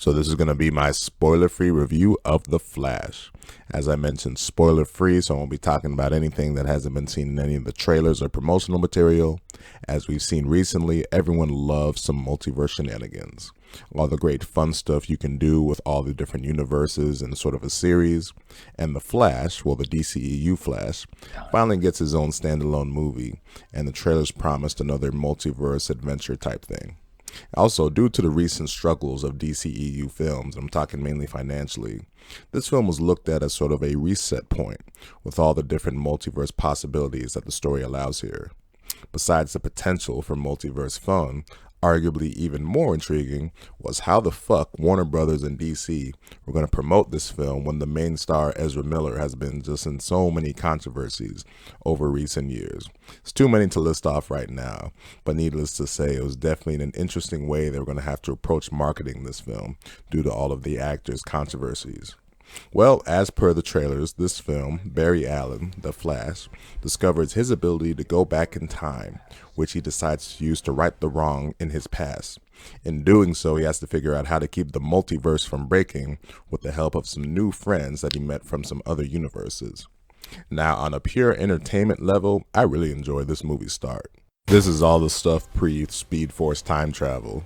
So this is going to be my spoiler-free review of The Flash. As I mentioned, spoiler-free, so I won't be talking about anything that hasn't been seen in any of the trailers or promotional material. As we've seen recently, everyone loves some multiverse shenanigans. All the great fun stuff you can do with all the different universes in sort of a series. And The Flash, well, the DCEU Flash, finally gets his own standalone movie, and the trailers promised another multiverse adventure type thing. Also, due to the recent struggles of DCEU films, I'm talking mainly financially, this film was looked at as sort of a reset point with all the different multiverse possibilities that the story allows here. Besides the potential for multiverse fun, arguably even more intriguing was how the fuck Warner Brothers and DC were going to promote this film when the main star Ezra Miller has been just in so many controversies over recent years. It's too many to list off right now, but needless to say, it was definitely an interesting way they were going to have to approach marketing this film due to all of the actors' controversies. Well, as per the trailers, this film, Barry Allen, the Flash, discovers his ability to go back in time, which he decides to use to right the wrong in his past. In doing so, he has to figure out how to keep the multiverse from breaking with the help of some new friends that he met from some other universes. Now, on a pure entertainment level, I really enjoyed this movie's start. This is all the stuff pre-Speed Force time travel.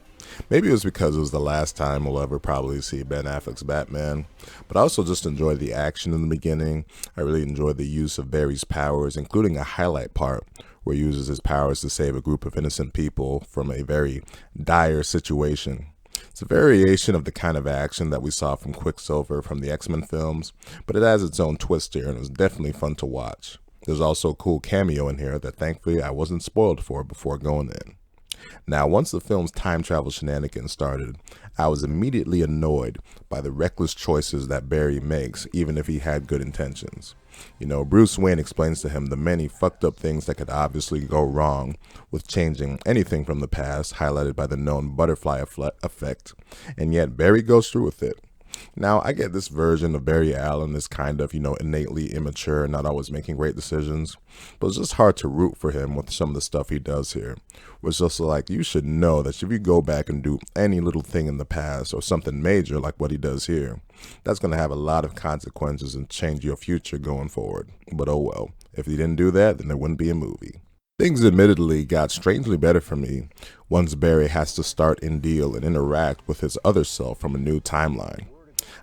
Maybe it was because it was the last time we'll ever probably see Ben Affleck's Batman, but I also just enjoyed the action in the beginning. I really enjoyed the use of Barry's powers, including a highlight part where he uses his powers to save a group of innocent people from a very dire situation. It's a variation of the kind of action that we saw from Quicksilver from the X-Men films, but it has its own twist here and it was definitely fun to watch. There's also a cool cameo in here that thankfully I wasn't spoiled for before going in. Now, once the film's time travel shenanigans started, I was immediately annoyed by the reckless choices that Barry makes, even if he had good intentions. You know, Bruce Wayne explains to him the many fucked up things that could obviously go wrong with changing anything from the past, highlighted by the known butterfly effect, and yet Barry goes through with it. Now, I get this version of Barry Allen is kind of, innately immature and not always making great decisions, but it's just hard to root for him with some of the stuff he does here. It's just like, you should know that if you go back and do any little thing in the past or something major like what he does here, that's going to have a lot of consequences and change your future going forward. But oh well, if he didn't do that, then there wouldn't be a movie. Things admittedly got strangely better for me once Barry has to start and deal and interact with his other self from a new timeline.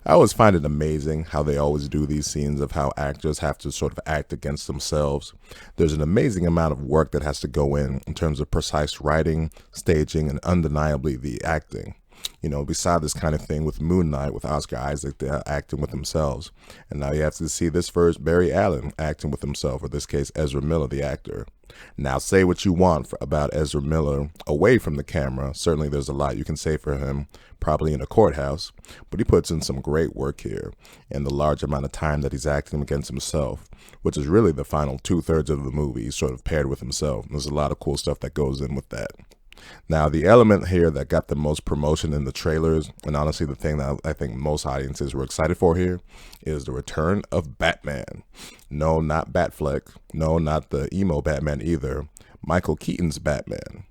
I always find it amazing how they always do these scenes of how actors have to sort of act against themselves. There's an amazing amount of work that has to go in terms of precise writing, staging, and undeniably the acting. Beside this kind of thing with Moon Knight, with Oscar Isaac acting with themselves. And now you have to see this first Barry Allen acting with himself, or in this case, Ezra Miller, the actor. Now, say what you want about Ezra Miller away from the camera. Certainly there's a lot you can say for him, probably in a courthouse, but he puts in some great work here in the large amount of time that he's acting against himself, which is really the final 2/3 of the movie. He's sort of paired with himself. There's a lot of cool stuff that goes in with that. Now, the element here that got the most promotion in the trailers, and honestly the thing that I think most audiences were excited for here, is the return of Batman. No, not Batfleck. No, not the emo Batman either. Michael Keaton's Batman.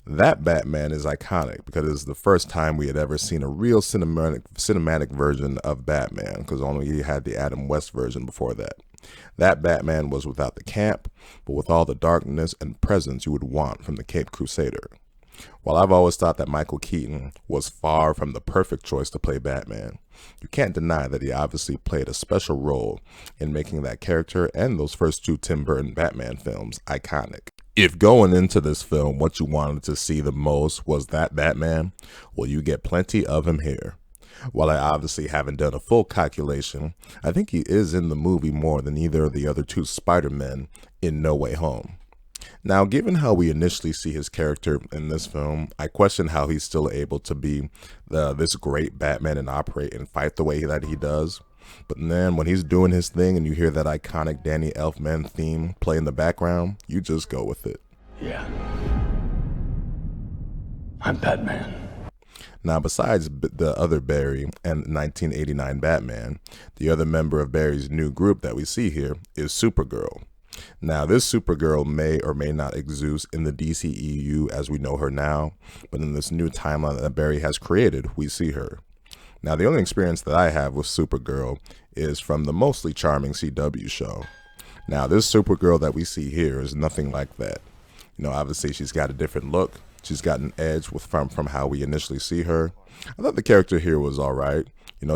That Batman is iconic because it's the first time we had ever seen a real cinematic version of Batman, because only he had the Adam West version before that. That Batman was without the camp, but with all the darkness and presence you would want from the Caped Crusader. While I've always thought that Michael Keaton was far from the perfect choice to play Batman, you can't deny that he obviously played a special role in making that character and those first two Tim Burton Batman films iconic. If going into this film what you wanted to see the most was that Batman, well, you get plenty of him here. While I obviously haven't done a full calculation, I think he is in the movie more than either of the other two Spider-Men in No Way Home. Now, given how we initially see his character in this film, I question how he's still able to be this great Batman and operate and fight the way that he does. But then when he's doing his thing and you hear that iconic Danny Elfman theme play in the background, you just go with it. Yeah. I'm Batman. Now, besides the other Barry and 1989 Batman, the other member of Barry's new group that we see here is Supergirl. Now, this Supergirl may or may not exist in the DCEU as we know her now, but in this new timeline that Barry has created, we see her. Now, the only experience that I have with Supergirl is from the mostly charming CW show. Now, this Supergirl that we see here is nothing like that. Obviously she's got a different look. She's got an edge from how we initially see her. I thought the character here was all right.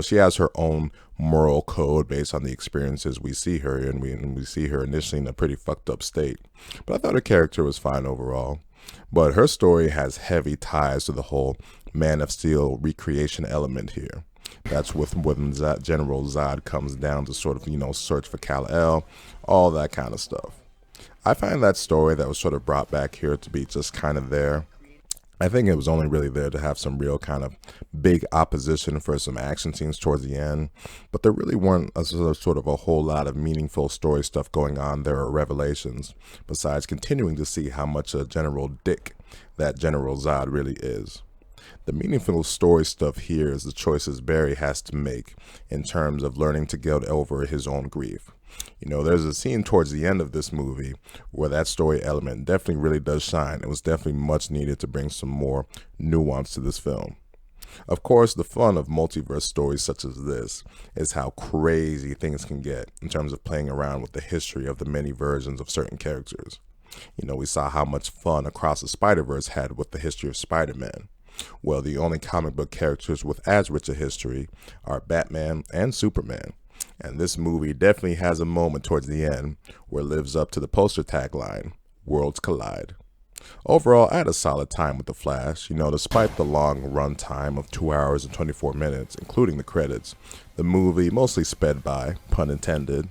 She has her own moral code based on the experiences we see her in. We see her initially in a pretty fucked up state. But I thought her character was fine overall. But her story has heavy ties to the whole Man of Steel recreation element here. That's when General Zod comes down to sort of, search for Kal-El, all that kind of stuff. I find that story that was sort of brought back here to be just kind of there. I think it was only really there to have some real kind of big opposition for some action scenes towards the end, but there really weren't sort of a whole lot of meaningful story stuff going on there or revelations, besides continuing to see how much a general dick that General Zod really is. The meaningful story stuff here is the choices Barry has to make in terms of learning to get over his own grief. There's a scene towards the end of this movie where that story element definitely really does shine. It was definitely much needed to bring some more nuance to this film. Of course, the fun of multiverse stories such as this is how crazy things can get in terms of playing around with the history of the many versions of certain characters. We saw how much fun Across the Spider-Verse had with the history of Spider-Man. Well, the only comic book characters with as rich a history are Batman and Superman. And this movie definitely has a moment towards the end where it lives up to the poster tagline, Worlds Collide. Overall, I had a solid time with The Flash. Despite the long run time of 2 hours and 24 minutes, including the credits, the movie mostly sped by, pun intended.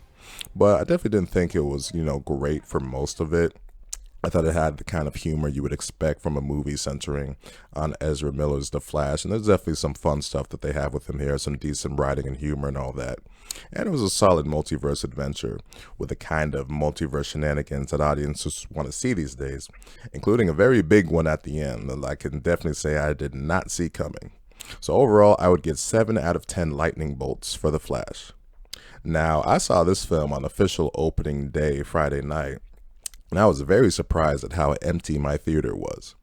But I definitely didn't think it was, great for most of it. I thought it had the kind of humor you would expect from a movie centering on Ezra Miller's The Flash, and there's definitely some fun stuff that they have with him here, some decent writing and humor and all that. And it was a solid multiverse adventure with the kind of multiverse shenanigans that audiences want to see these days, including a very big one at the end that I can definitely say I did not see coming. So overall, I would get 7 out of 10 lightning bolts for The Flash. Now, I saw this film on official opening day Friday night, and I was very surprised at how empty my theater was.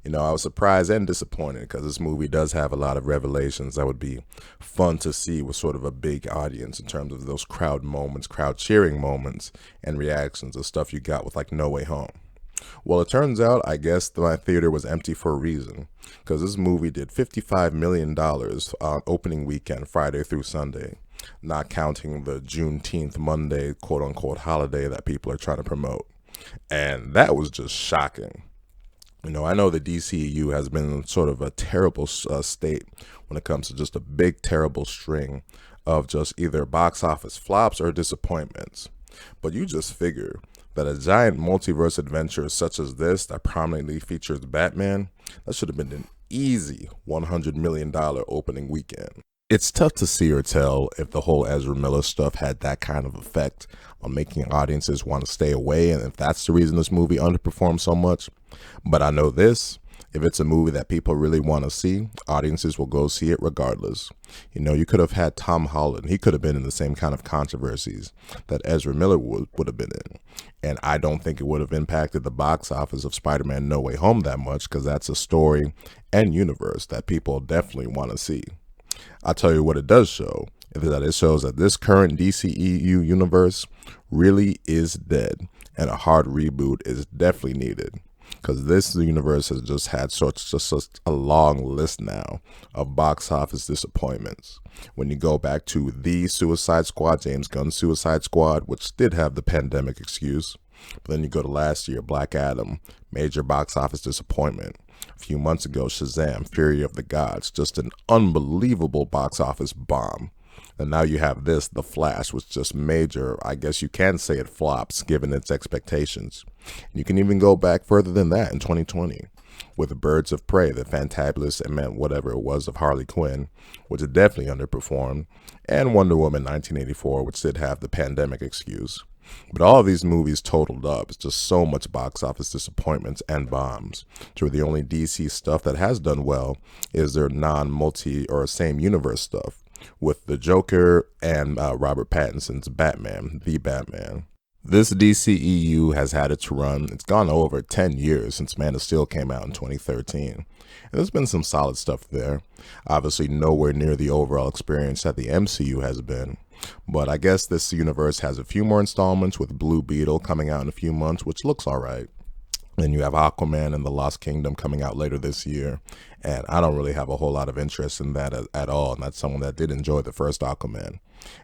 I was surprised and disappointed because this movie does have a lot of revelations that would be fun to see with sort of a big audience in terms of those crowd moments, crowd cheering moments, and reactions of stuff you got with like No Way Home. Well, it turns out, I guess my theater was empty for a reason, because this movie did $55 million on opening weekend, Friday through Sunday, not counting the Juneteenth Monday quote-unquote holiday that people are trying to promote. And that was just shocking. I know the DCEU has been in sort of a terrible state when it comes to just a big, terrible string of just either box office flops or disappointments. But you just figure that a giant multiverse adventure such as this that prominently features Batman, that should have been an easy $100 million opening weekend. It's tough to see or tell if the whole Ezra Miller stuff had that kind of effect on making audiences want to stay away, and if that's the reason this movie underperformed so much. But I know this, if it's a movie that people really want to see, audiences will go see it regardless. You could have had Tom Holland. He could have been in the same kind of controversies that Ezra Miller would have been in. And I don't think it would have impacted the box office of Spider-Man No Way Home that much, because that's a story and universe that people definitely want to see. I'll tell you what it does show, is that it shows that this current DCEU universe really is dead, and a hard reboot is definitely needed. Because this universe has just had such a long list now of box office disappointments. When you go back to the Suicide Squad, James Gunn's Suicide Squad, which did have the pandemic excuse. But then you go to last year, Black Adam, major box office disappointment. A few months ago, Shazam, Fury of the Gods, just an unbelievable box office bomb. And now you have this, The Flash, which just major, I guess you can say it flops given its expectations. And you can even go back further than that in 2020 with Birds of Prey, the fantabulous and whatever it was of Harley Quinn, which had definitely underperformed, and Wonder Woman 1984, which did have the pandemic excuse. But all of these movies totaled up, it's just so much box office disappointments and bombs, to where the only DC stuff that has done well is their non-multi or same universe stuff, with the Joker and Robert Pattinson's Batman, The Batman. This DCEU has had its run. It's gone over 10 years since Man of Steel came out in 2013. And there's been some solid stuff there. Obviously nowhere near the overall experience that the MCU has been. But I guess this universe has a few more installments, with Blue Beetle coming out in a few months, which looks alright. Then you have Aquaman and the Lost Kingdom coming out later this year. And I don't really have a whole lot of interest in that at all. And that's someone that did enjoy the first Aquaman.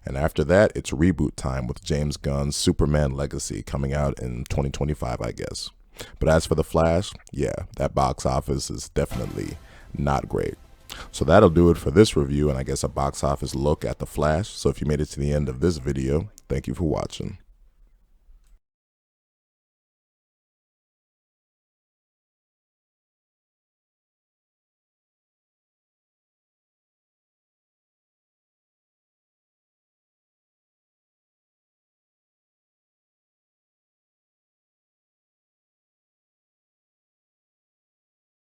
And after that, it's reboot time with James Gunn's Superman Legacy coming out in 2025, I guess. But as for The Flash, yeah, that box office is definitely not great. So that'll do it for this review, and I guess a box office look at The Flash. So if you made it to the end of this video, thank you for watching.